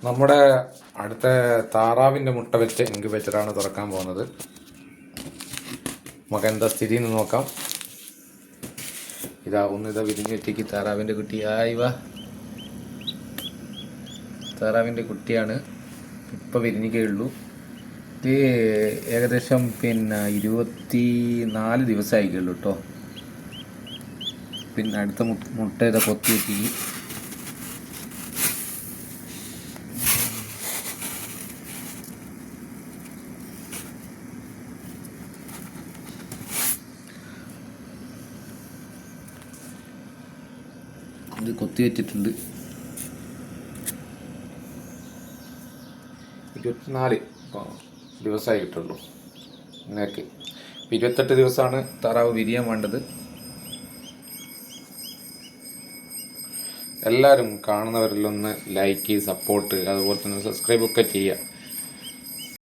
നമ്മുടെ അടുത്ത താറാവിൻ്റെ മുട്ട വെച്ച് ഇൻക്യുബേറ്ററാണ് തുറക്കാൻ പോകുന്നത്. നമുക്ക് എന്താ സ്ഥിതി എന്ന് നോക്കാം. ഇതാ വിരിഞ്ഞു വെച്ചേക്ക് താറാവിൻ്റെ കുട്ടി. വാ, താറാവിൻ്റെ കുട്ടിയാണ്. ഇപ്പോൾ വിരിഞ്ഞിക്കേ ഇത് ഏകദേശം 24 ദിവസമായിക്കുള്ളൂ കേട്ടോ. പിന്നെ അടുത്ത മുട്ട ഇതാ കൊത്തി വെച്ചി. ഇത് കൊത്തി വെച്ചിട്ടുണ്ട്. 24 ദിവസമായി കിട്ടുള്ളൂ നിങ്ങൾക്ക്. 28 ദിവസമാണ് താറാവ് വിരിയാൻ വേണ്ടത്. എല്ലാവരും കാണുന്നവരിലൊന്ന് ലൈക്ക്, സപ്പോർട്ട്, അതുപോലെ തന്നെ സബ്സ്ക്രൈബ് ഒക്കെ ചെയ്യുക.